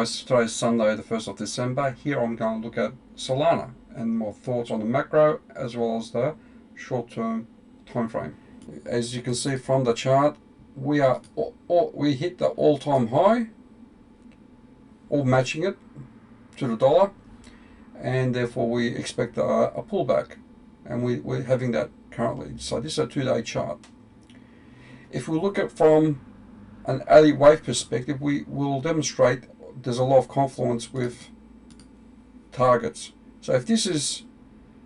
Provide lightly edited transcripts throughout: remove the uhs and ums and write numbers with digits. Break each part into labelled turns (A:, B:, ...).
A: Today's Sunday, the 1st of December. Here I'm going to look at Solana and my thoughts on the macro as well as the short-term time frame. As you can see from the chart, we hit the all-time high, all matching it to the dollar, and therefore we expect a pullback, and we're having that currently. So this is a 2-day chart. If we look at from an alley wave perspective, we will demonstrate there's a lot of confluence with targets. So if this is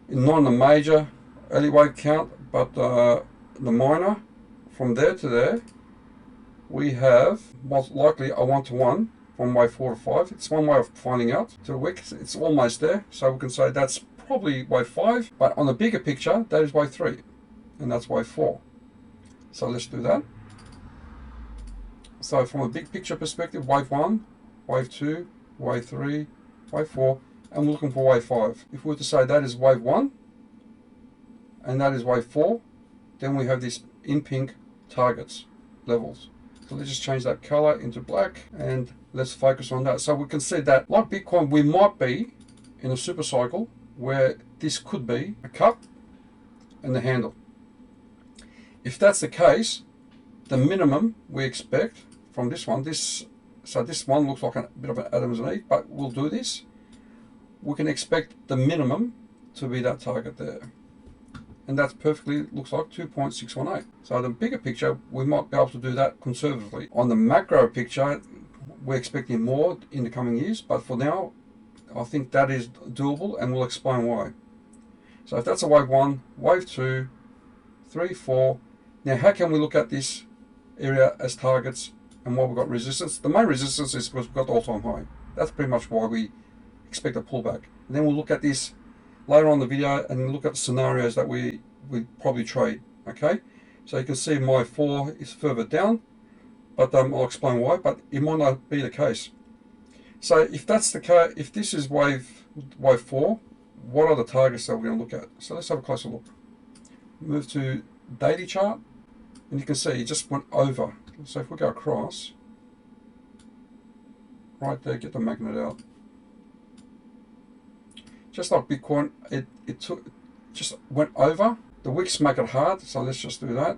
A: not in the major alley wave count, but the minor, from there to there, we have most likely a 1-to-1 from wave 4 to 5. It's one way of finding out to the wick. It's almost there, so we can say that's probably wave 5, but on the bigger picture, that is wave 3, and that's wave 4. So let's do that. So from a big picture perspective, wave 1, wave 2, wave 3, wave 4, and we're looking for wave 5. If we were to say that is wave 1, and that is wave 4, then we have this in pink targets, levels. So let's just change that color into black, and let's focus on that. So we can see that, like Bitcoin, we might be in a super cycle where this could be a cup and the handle. If that's the case, the minimum we expect from this one, so this one looks like a bit of an Adam's and Eve, but we'll do this. We can expect the minimum to be that target there. And that perfectly looks like 2.618. So the bigger picture, we might be able to do that conservatively. On the macro picture, we're expecting more in the coming years, but for now, I think that is doable, and we'll explain why. So if that's a wave 1, wave 2, 3, 4. Now, how can we look at this area as targets and why we've got resistance? The main resistance is because we've got the all-time high. That's pretty much why we expect a pullback. And then we'll look at this later on in the video and look at the scenarios that we probably trade. Okay, so you can see my 4 is further down, but I'll explain why, but it might not be the case. So if that's the case, if this is wave 4, what are the targets that we're going to look at? So let's have a closer look. Move to daily chart, and you can see it just went over. So if we go across, right there, get the magnet out. Just like Bitcoin, it just went over. The wicks make it hard, so let's just do that.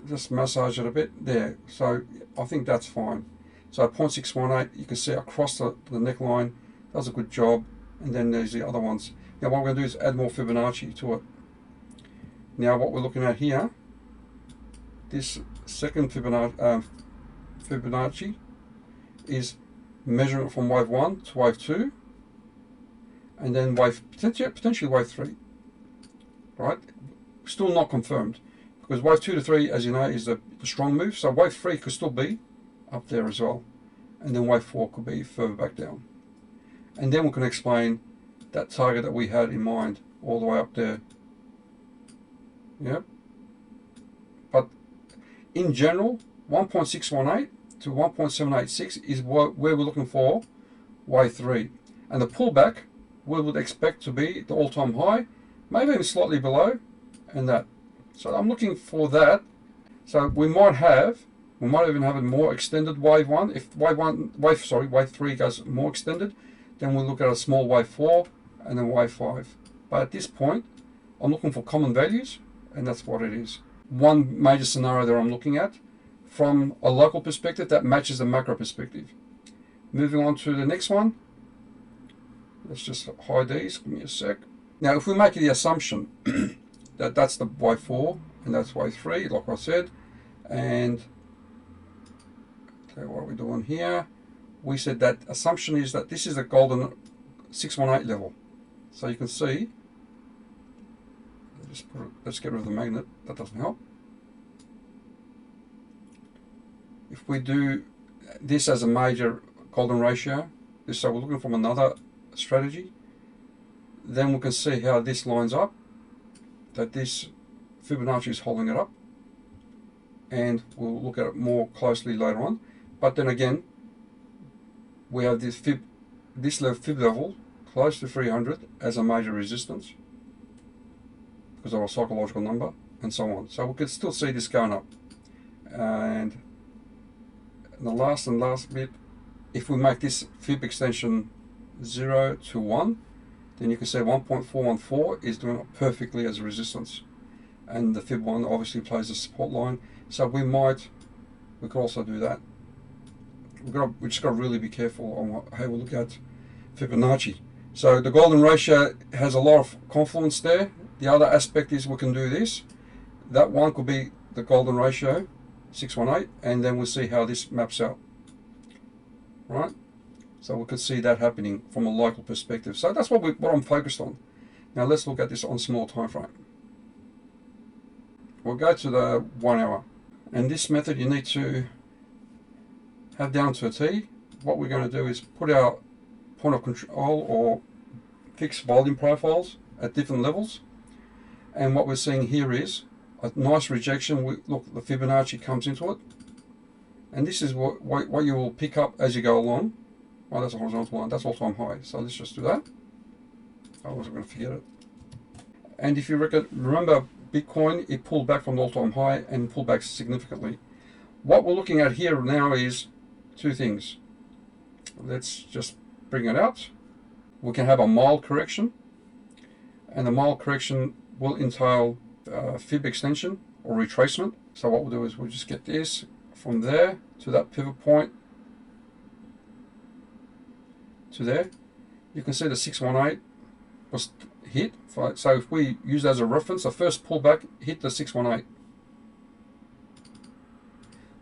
A: Just massage it a bit there. So I think that's fine. So 0.618, you can see across the neckline, does a good job. And then there's the other ones. Now what we're going to do is add more Fibonacci to it. Now what we're looking at here, this second Fibonacci is measuring from wave 1 to wave 2, and then potentially wave 3. Right? Still not confirmed, because wave 2 to 3, as you know, is the strong move. So wave 3 could still be up there as well, and then wave 4 could be further back down. And then we can explain that target that we had in mind all the way up there. Yep. But in general, 1.618 to 1.786 is where we're looking for wave 3. And the pullback we would expect to be the all-time high, maybe even slightly below, and that. So I'm looking for that. So we might even have a more extended wave 1. If wave 3 goes more extended, then we'll look at a small wave 4 and then wave 5. But at this point, I'm looking for common values, and that's what it is. One major scenario that I'm looking at from a local perspective that matches the macro perspective. Moving on to the next one. Let's just hide these. Give me a sec. Now, if we make the assumption that that's the wave 4 and that's wave 3, like I said, and okay, what are we doing here? We said that assumption is that this is the golden 618 level. So you can see, let's get rid of the magnet, that doesn't help. If we do this as a major golden ratio, so we're looking from another strategy, then we can see how this lines up, that this Fibonacci is holding it up, and we'll look at it more closely later on. But then again, we have this fib level close to 300 as a major resistance because of a psychological number, and so on. So we could still see this going up. And the last bit if we make this fib extension 0 to 1, then you can say 1.414 is doing it perfectly as a resistance. And the fib 1 obviously plays a support line. So we could also do that. We just got to really be careful on how we look at Fibonacci. So the golden ratio has a lot of confluence there. The other aspect is we can do this. That one could be the golden ratio, 618, and then we'll see how this maps out. Right? So we could see that happening from a local perspective. So that's what I'm focused on. Now let's look at this on small time frame. We'll go to the 1 hour. And this method you need to have down to a T. What we're going to do is put our point of control or fixed volume profiles at different levels. And what we're seeing here is a nice rejection. Look, the Fibonacci comes into it. And this is what you will pick up as you go along. Well, that's a horizontal line. That's all-time high. So let's just do that. I wasn't going to forget it. And if you remember Bitcoin, it pulled back from the all-time high and pulled back significantly. What we're looking at here now is two things. Let's just bring it out. We can have a mild correction, and the mild correction will entail fib extension or retracement. So what we'll do is we'll just get this from there to that pivot point to there. You can see the 618 was hit. So if we use that as a reference, the first pullback hit the 618.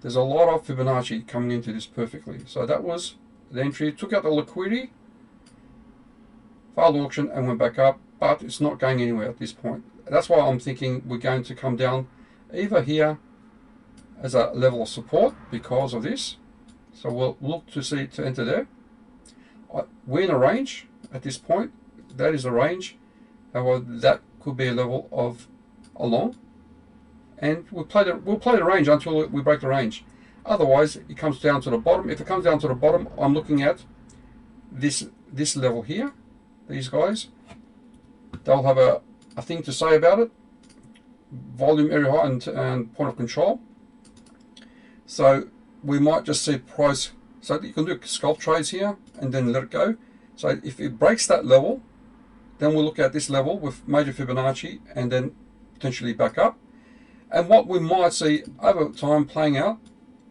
A: There's a lot of Fibonacci coming into this perfectly. So that was the entry. Took out the liquidity, failed auction and went back up, but it's not going anywhere at this point. That's why I'm thinking we're going to come down either here as a level of support because of this. So we'll look to enter there. We're in a range at this point. That is a range. However, that could be a level of a long. And we'll play the range until we break the range. Otherwise, it comes down to the bottom. If it comes down to the bottom, I'm looking at this level here. These guys, they'll have a thing to say about it. Volume, area high, and point of control. So we might just see price. So you can do scalp trades here and then let it go. So if it breaks that level, then we'll look at this level with major Fibonacci and then potentially back up. And what we might see over time playing out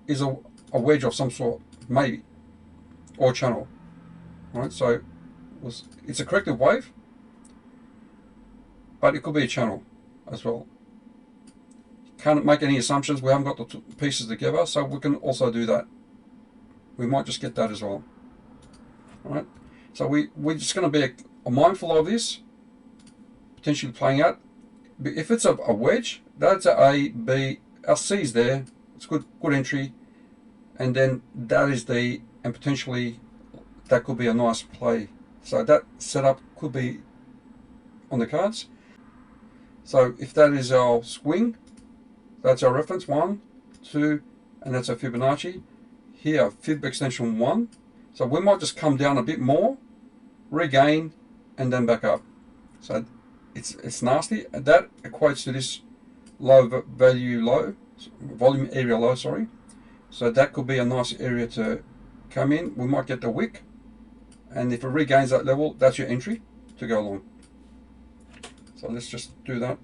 A: is a wedge of some sort, maybe, or channel. Right, so it's a corrective wave, but it could be a channel as well. Can't make any assumptions. We haven't got the two pieces together, so we can also do that. We might just get that as well. All right, so we're just going to be mindful of this potentially playing out. If it's a wedge, that's a A, B, our C's there. It's good entry, and then that is D, and potentially that could be a nice play. So that setup could be on the cards. So if that is our swing, that's our reference 1, 2, and that's our Fibonacci. Here, fib extension 1. So we might just come down a bit more, regain, and then back up. So it's nasty. And that equates to this low value low, volume area low, sorry. So that could be a nice area to come in. We might get the wick, and if it regains that level, that's your entry to go along. So let's just do that.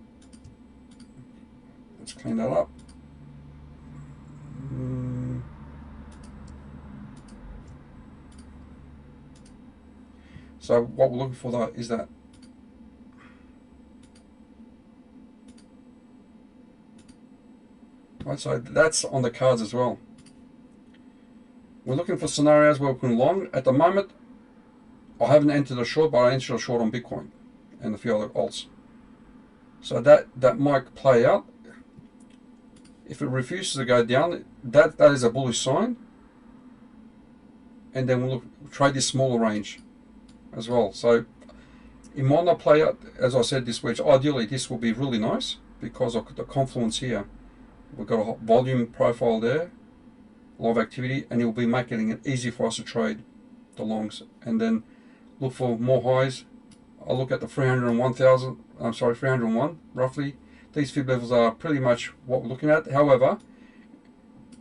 A: Let's clean that up. So what we're looking for though is that right, so that's on the cards as well. We're looking for scenarios where we can long. At the moment, I haven't entered a short, but I entered a short on Bitcoin and a few other alts. So that might play out. If it refuses to go down, that is a bullish sign. And then we'll trade this smaller range as well. So it might not play out, as I said, this wedge. Ideally, this will be really nice because of the confluence here. We've got a volume profile there, a lot of activity, and it will be making it easy for us to trade the longs. And then look for more highs. I'll look at the 301 roughly. These fib levels are pretty much what we're looking at. However,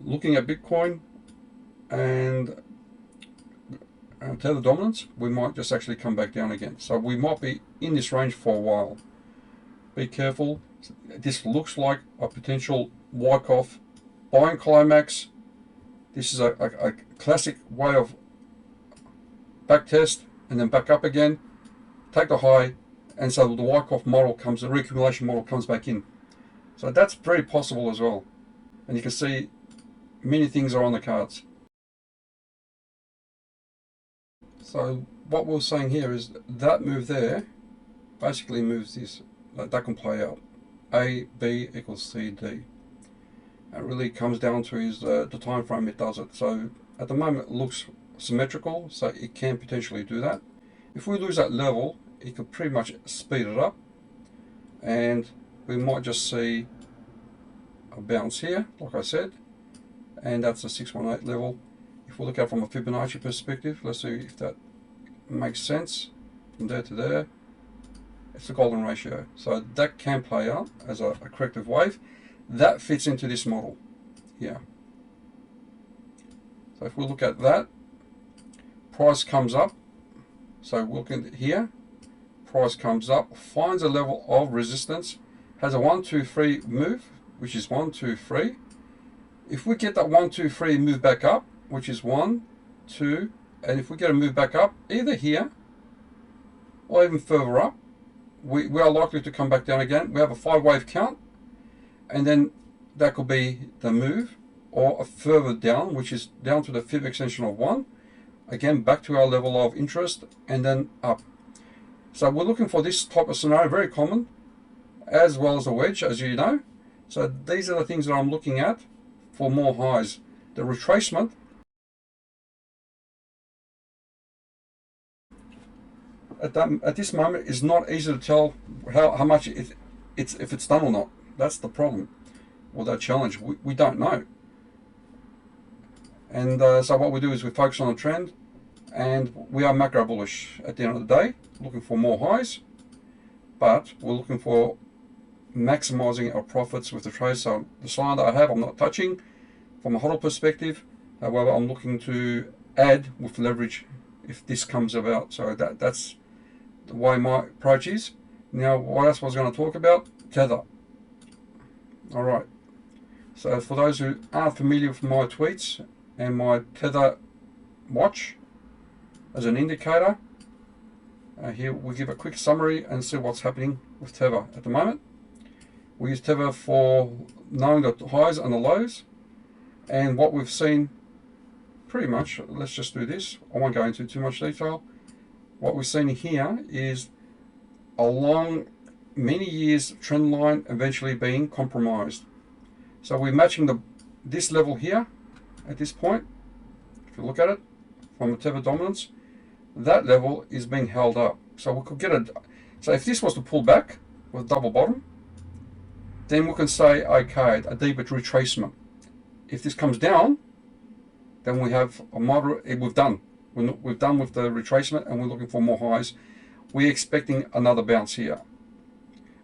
A: looking at Bitcoin and tether dominance, we might just actually come back down again. So we might be in this range for a while. Be careful. This looks like a potential Wyckoff buying climax. This is a classic way of back test and then back up again, take the high, and so the Wyckoff model comes, the reaccumulation model comes back in. So that's very possible as well. And you can see many things are on the cards. So what we're saying here is that move there basically moves this. That can play out. A, B equals C, D. It really comes down to is the time frame it does it. So at the moment it looks symmetrical, so it can potentially do that. If we lose that level, it could pretty much speed it up, and we might just see a bounce here, like I said, and that's a 618 level. If we look at it from a Fibonacci perspective, let's see if that makes sense. From there to there, it's the golden ratio. So that can play out as a corrective wave. That fits into this model here. So if we look at that, price comes up. So looking here, price comes up, finds a level of resistance, has a 1, 2, 3 move, which is 1, 2, 3. If we get that 1, 2, 3 move back up, which is 1, 2, and if we get a move back up, either here or even further up, we are likely to come back down again. We have a 5-wave count, and then that could be the move, or a further down, which is down to the fib extension of 1, again back to our level of interest, and then up. So we're looking for this type of scenario, very common, as well as a wedge, as you know. So these are the things that I'm looking at for more highs. The retracement, at this moment, is not easy to tell how much if it's done or not. That's the problem, or that challenge. We don't know. And so what we do is we focus on the trend, and we are macro bullish at the end of the day, looking for more highs, but we're looking for maximizing our profits with the trade. So the slide that I have, I'm not touching from a hodl perspective. However, I'm looking to add with leverage if this comes about. So that's the way my approach is. Now, what else was I going to talk about? Tether. All right. So for those who aren't familiar with my tweets and my Tether watch as an indicator, here we give a quick summary and see what's happening with Tether at the moment. We use Tether for knowing the highs and the lows, and what we've seen pretty much, let's just do this. I won't go into too much detail. What we've seen here is a long, many years trend line eventually being compromised. So we're matching this level here at this point. If you look at it from a Tether dominance, that level is being held up. So we could get so if this was to pull back with double bottom, then we can say, okay, a deeper retracement. If this comes down, then we have a moderate, we've done with the retracement, and we're looking for more highs. We're expecting another bounce here,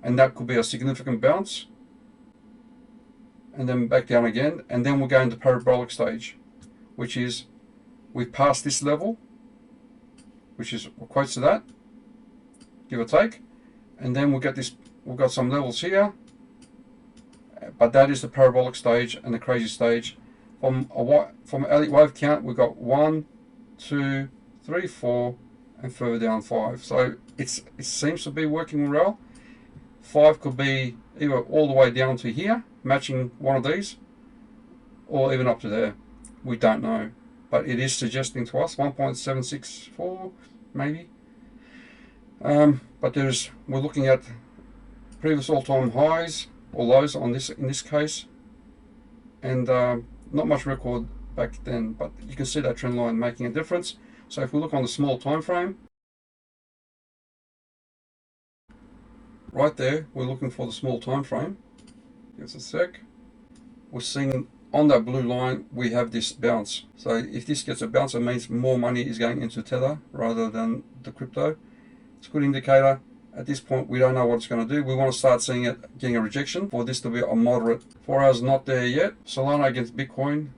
A: and that could be a significant bounce, and then back down again, and then we're going to parabolic stage, which is we've passed this level, which is equates to that, give or take, and then we've got some levels here, but that is the parabolic stage and the crazy stage. From elliott wave count, we've got 1, 2, 3, 4, and further down 5. So it seems to be working well. 5 could be either all the way down to here, matching one of these, or even up to there. We don't know, but it is suggesting to us 1.764 maybe. But we're looking at previous all-time highs or lows on this in this case, and not much record back then, but you can see that trend line making a difference. So if we look on the small time frame, right there, we're looking for the small time frame. Give us a sec. We're seeing on that blue line we have this bounce. So if this gets a bounce, it means more money is going into Tether rather than the crypto. It's a good indicator. At this point, we don't know what it's going to do. We want to start seeing it getting a rejection for this to be a moderate. 4 hours not there yet. Solana against Bitcoin.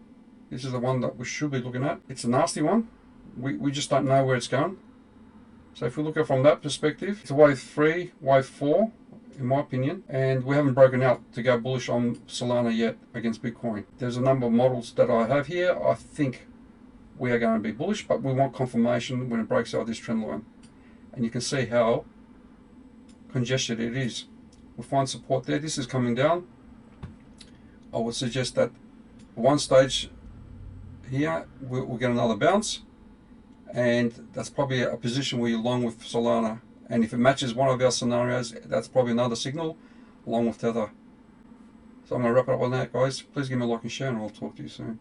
A: This is the one that we should be looking at. It's a nasty one. We just don't know where it's going. So if we look at it from that perspective, it's wave 3, wave 4, in my opinion, and we haven't broken out to go bullish on Solana yet against Bitcoin. There's a number of models that I have here. I think we are going to be bullish, but we want confirmation when it breaks out this trend line. And you can see how congested it is. We find support there. This is coming down. I would suggest that at one stage here we'll get another bounce, and that's probably a position where you're long with Solana. And if it matches one of our scenarios, that's probably another signal along with Tether. So I'm going to wrap it up on that, guys. Please give me a like and share, and I'll talk to you soon.